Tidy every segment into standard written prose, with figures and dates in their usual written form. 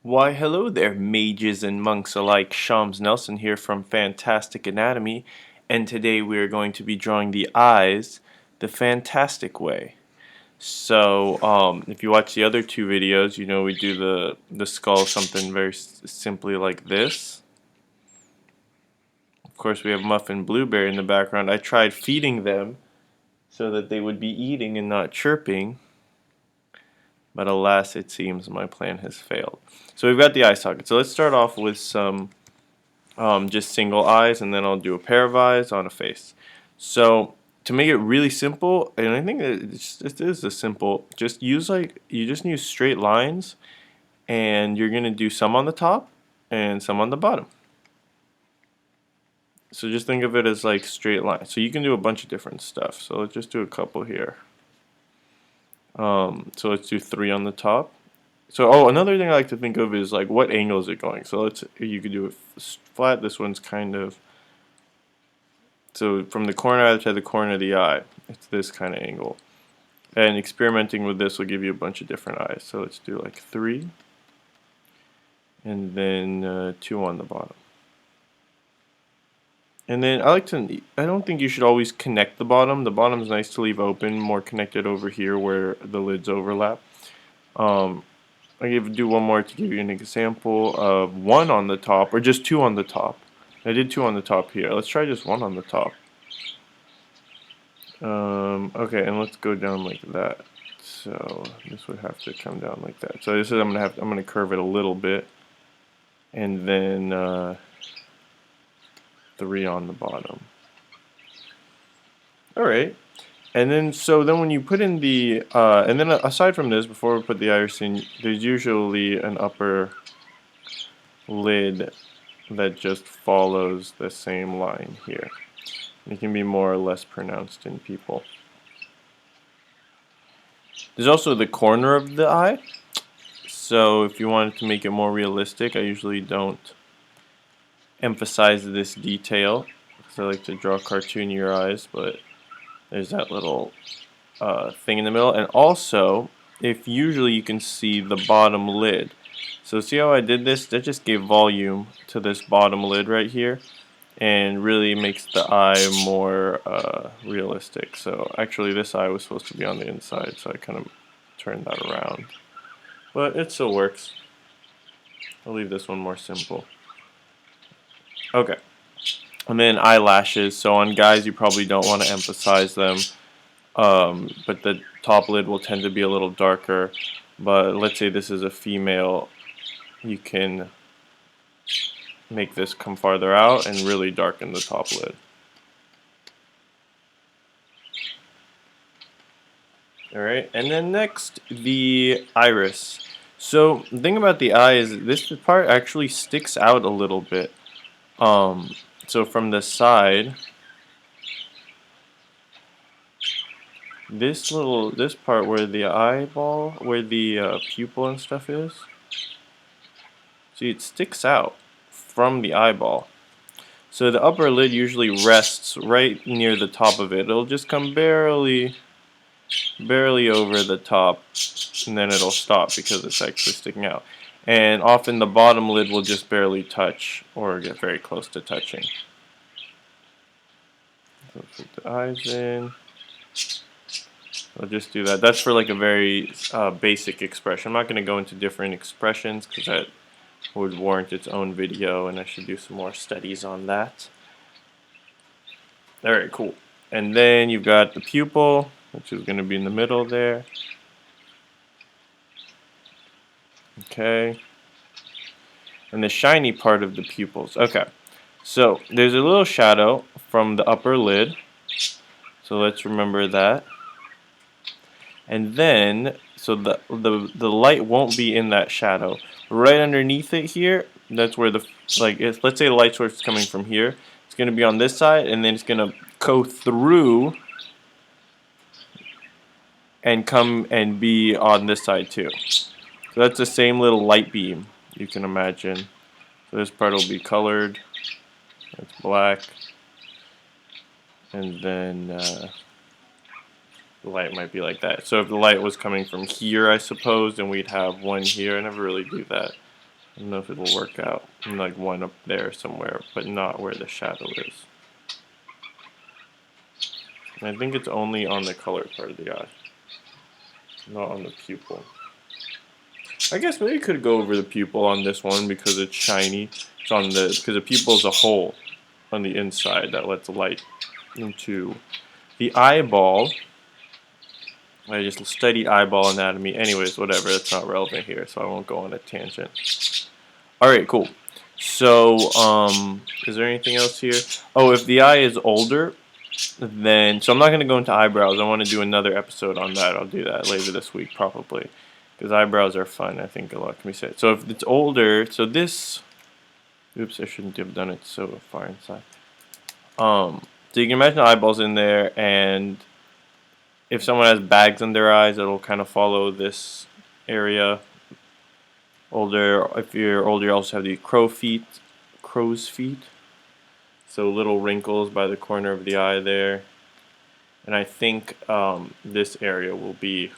Why, hello there, mages and monks alike. Shams Nelson here from Fantastic Anatomy, and today we are going to be drawing the eyes the fantastic way. So, if you watch the other two videos, you know we do the skull something very simply like this. Of course, we have Muffin Blueberry in the background. I tried feeding them so that they would be eating and not chirping. But alas, it seems my plan has failed. So we've got the eye socket. So let's start off with some just single eyes, and then I'll do a pair of eyes on a face. So to make it really simple, and I think it is a simple, just use you just use straight lines, and you're gonna do some on the top and some on the bottom. So just think of it as like straight lines. So you can do a bunch of different stuff. So let's just do a couple here. So let's do 3 on the top. So, another thing I like to think of is like what angle is it going? So you could do it flat. This one's kind of, so from the corner to the corner of the eye, it's this kind of angle. And experimenting with this will give you a bunch of different eyes. So let's do like 3, and then 2 on the bottom. And then I don't think you should always connect the bottom. The bottom's nice to leave open, more connected over here where the lids overlap. I'll do one more to give you an example of 1 on the top, or just 2 on the top. I did 2 on the top here. Let's try just 1 on the top. Okay, and let's go down like that. So this would have to come down like that. So this is I'm gonna curve it a little bit, and then 3 on the bottom. All right. And then, when you put in the, and then aside from this, before we put the iris in, there's usually an upper lid that just follows the same line here. It can be more or less pronounced in people. There's also the corner of the eye. So if you wanted to make it more realistic, I usually don't emphasize this detail because I like to draw cartoonier eyes, but there's that little thing in the middle. And also, if usually you can see the bottom lid. So see how I did this? That just gave volume to this bottom lid right here and really makes the eye more realistic. So actually this eye was supposed to be on the inside, so I kind of turned that around. But it still works. I'll leave this one more simple. Okay. And then eyelashes. So on guys, you probably don't want to emphasize them, but the top lid will tend to be a little darker. But let's say this is a female, you can make this come farther out and really darken the top lid. Alright, and then next, the iris. So the thing about the eye is this part actually sticks out a little bit. So from the side, this part where the eyeball, where the pupil and stuff is, see, it sticks out from the eyeball. So the upper lid usually rests right near the top of it. It'll just come barely over the top, and then it'll stop because it's actually sticking out. And often the bottom lid will just barely touch or get very close to touching. So put the eyes in. I'll just do that. That's for like a very basic expression. I'm not going to go into different expressions because that would warrant its own video, and I should do some more studies on that. Alright, cool. And then you've got the pupil, which is going to be in the middle there. Okay. And the shiny part of the pupils. Okay. So there's a little shadow from the upper lid. So let's remember that. And then, so the light won't be in that shadow. Right underneath it here, that's where let's say the light source is coming from here. It's going to be on this side, and then it's going to go through and come and be on this side too. So that's the same little light beam you can imagine. So this part will be colored. It's black. And then the light might be like that. So if the light was coming from here, I suppose, then we'd have one here. I never really do that. I don't know if it'll work out. And like one up there somewhere, but not where the shadow is. And I think it's only on the colored part of the eye, not on the pupil. I guess maybe you could go over the pupil on this one because it's shiny. It's on the because the pupil is a hole on the inside that lets light into the eyeball. I just studied eyeball anatomy. Anyways, whatever. That's not relevant here, so I won't go on a tangent. All right, cool. So, is there anything else here? Oh, if the eye is older, then so I'm not going to go into eyebrows. I want to do another episode on that. I'll do that later this week probably, because eyebrows are fun. I think a lot can be said. So if it's older, so this, oops, I shouldn't have done it so far inside. So you can imagine the eyeballs in there, and if someone has bags on their eyes, it'll kind of follow this area. Older, if you're older, you also have the crow's feet. So little wrinkles by the corner of the eye there. And I think this area will be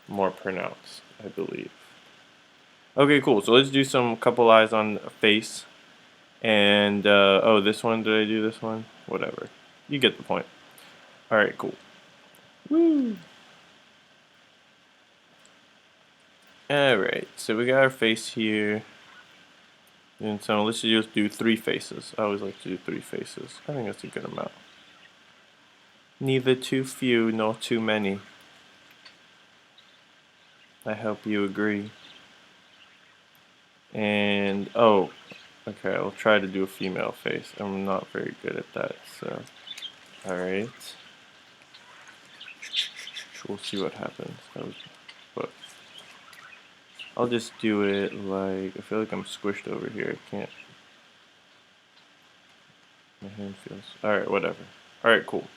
more pronounced, I believe. Okay, cool. So let's do some couple eyes on face. And, oh, this one, did I do this one? Whatever. You get the point. Alright, cool. Woo! Alright, so we got our face here. And so let's just do 3 faces. I always like to do 3 faces. I think that's a good amount. Neither too few nor too many. I hope you agree. And, oh, okay, I'll try to do a female face. I'm not very good at that, so. Alright. We'll see what happens. But I'll just do it like, I feel like I'm squished over here. I can't. My hand feels, alright, whatever. Alright, cool.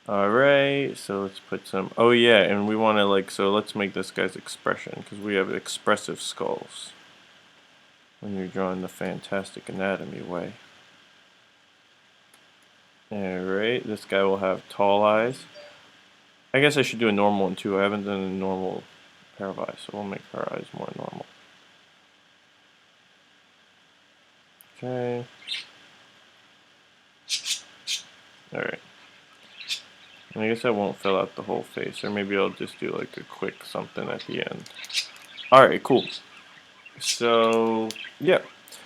Alright, so let's put some, oh yeah, and we want to like, so let's make this guy's expression, because we have expressive skulls when you're drawing the fantastic anatomy way. Alright, this guy will have tall eyes. I guess I should do a normal one too. I haven't done a normal pair of eyes, so we'll make our eyes more normal. Okay. Alright. And I guess I won't fill out the whole face, or maybe I'll just do like a quick something at the end. Alright, cool. So, yeah.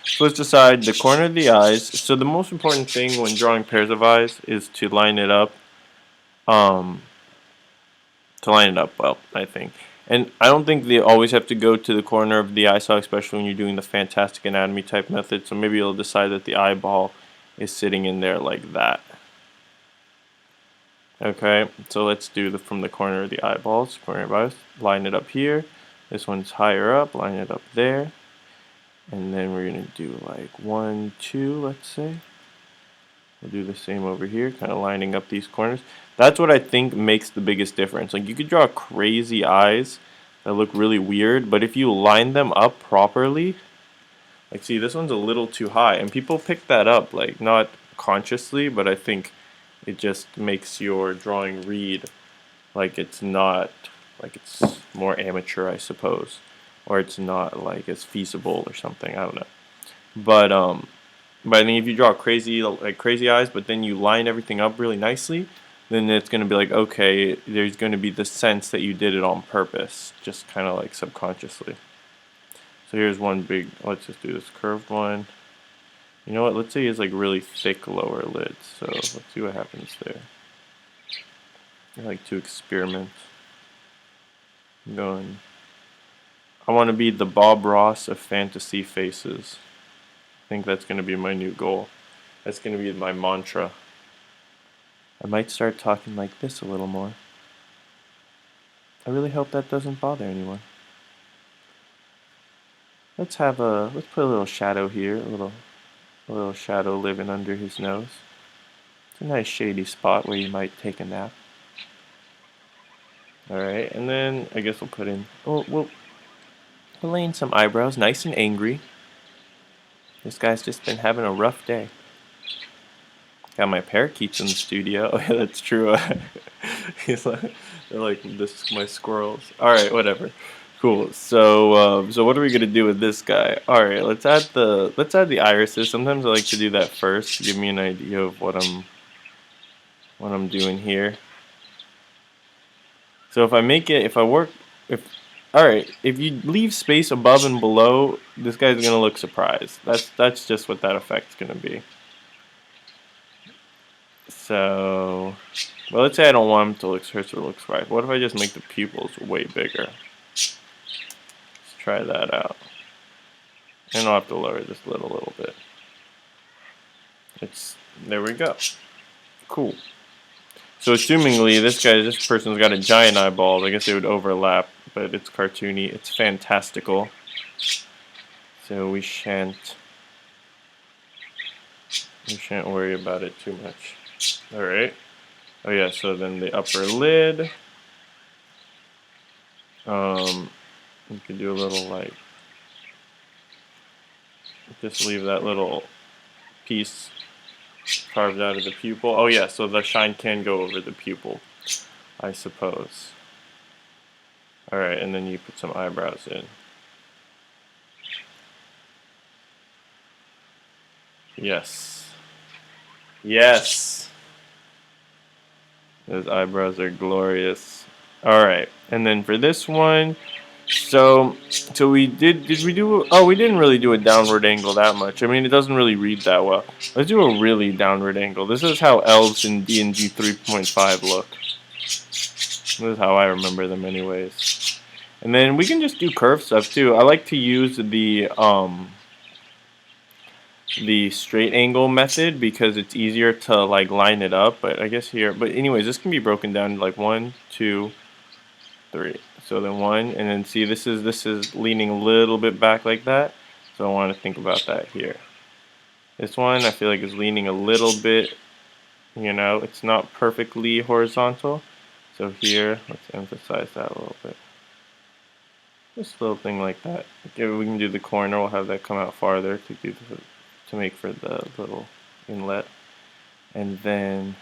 So let's decide the corner of the eyes. So the most important thing when drawing pairs of eyes is to line it up. Well, I think. And I don't think they always have to go to the corner of the eye socket, especially when you're doing the fantastic anatomy type method. So maybe you'll decide that the eyeball is sitting in there like that. Okay, so let's do from the corner of the eyeballs, corner of eyes, line it up here. This one's higher up, line it up there. And then we're going to do like 1, 2, let's say. We'll do the same over here, kind of lining up these corners. That's what I think makes the biggest difference. Like you could draw crazy eyes that look really weird, but if you line them up properly, like see this one's a little too high, and people pick that up, like not consciously, but I think it just makes your drawing read like it's not, like it's more amateur, I suppose, or it's not like as feasible or something. I don't know, but I think if you draw crazy eyes, but then you line everything up really nicely, then it's going to be like, okay, there's going to be the sense that you did it on purpose, just kind of like subconsciously. So here's one big, let's just do this curved one. You know what, let's say it's like really thick lower lids, so let's see what happens there. I like to experiment. I'm going, I want to be the Bob Ross of fantasy faces. I think that's going to be my new goal. That's going to be my mantra. I might start talking like this a little more. I really hope that doesn't bother anyone. Let's put a little shadow here, a little shadow living under his nose. It's a nice shady spot where you might take a nap. Alright, and then I guess we'll put in, we'll lay in some eyebrows, nice and angry. This guy's just been having a rough day. Got my parakeets in the studio. Oh yeah, that's true. They're like my squirrels. Alright, whatever. Cool. So what are we gonna do with this guy? All right, let's add the irises. Sometimes I like to do that first to give me an idea of what I'm doing here. So if all right, if you leave space above and below, this guy's gonna look surprised. That's just what that effect's gonna be. So, well, let's say I don't want him to look surprised. What if I just make the pupils way bigger? Let's try that out. And I'll have to lower this lid a little bit. There we go. Cool. So assumingly this person's got a giant eyeball. I guess they would overlap, but it's cartoony. It's fantastical. So we shan't worry about it too much. All right. Oh yeah. So then the upper lid. You could do a little like, just leave that little piece carved out of the pupil. Oh yeah, so the shine can go over the pupil, I suppose. Alright, and then you put some eyebrows in. Yes. Yes! Those eyebrows are glorious. Alright, and then for this one, so we did we do, oh, we didn't really do a downward angle that much. I mean, it doesn't really read that well. Let's do a really downward angle. This is how elves in D&D 3.5 look. This is how I remember them anyways. And then we can just do curve stuff too. I like to use the straight angle method because it's easier to like line it up, but I guess here, but anyways, this can be broken down to like 1, 2, 3. So then 1, and then see this is leaning a little bit back like that. So I want to think about that here. This one I feel like is leaning a little bit, it's not perfectly horizontal. So here, let's emphasize that a little bit. Just a little thing like that. Okay, we can do the corner. We'll have that come out farther to make for the little inlet, and then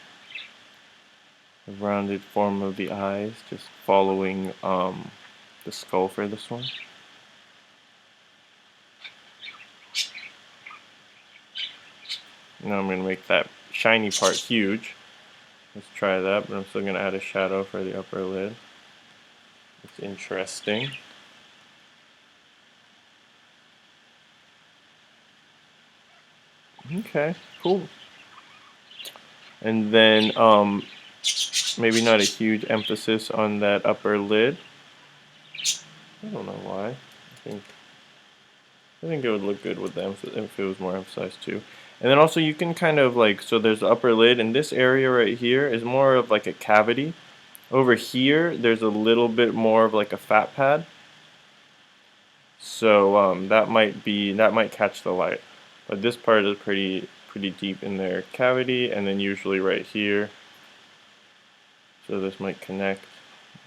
the rounded form of the eyes, just following the skull for this one. Now I'm going to make that shiny part huge. Let's try that, but I'm still going to add a shadow for the upper lid. It's interesting. Okay, cool. And then maybe not a huge emphasis on that upper lid. I don't know why. I think it would look good with the if it was more emphasized too. And then also you can kind of like, so there's the upper lid, and this area right here is more of like a cavity. Over here, there's a little bit more of like a fat pad. So that might catch the light. But this part is pretty deep in their cavity, and then usually right here. So this might connect,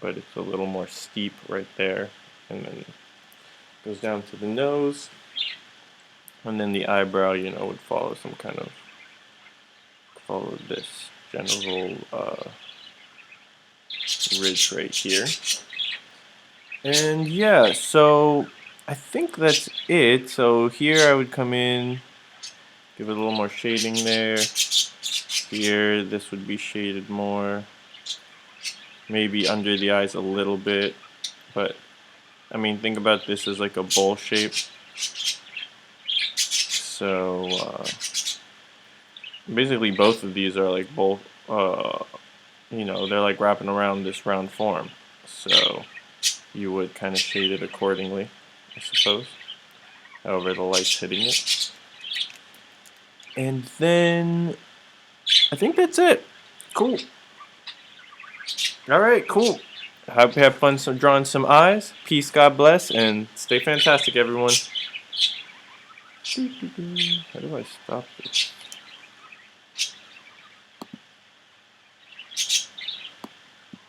but it's a little more steep right there, and then goes down to the nose, and then the eyebrow, would follow this general ridge right here. And yeah, so I think that's it. So here I would come in, give it a little more shading there. Here, this would be shaded more. Maybe under the eyes a little bit. But, I mean, think about this as like a bowl shape. So, basically both of these are like bowl, they're like wrapping around this round form. So, you would kind of shade it accordingly, I suppose. However, the light's hitting it. And then I think that's it. Cool. Alright, cool. I hope you have fun drawing some eyes. Peace, God bless, and stay fantastic, everyone. How do I stop this?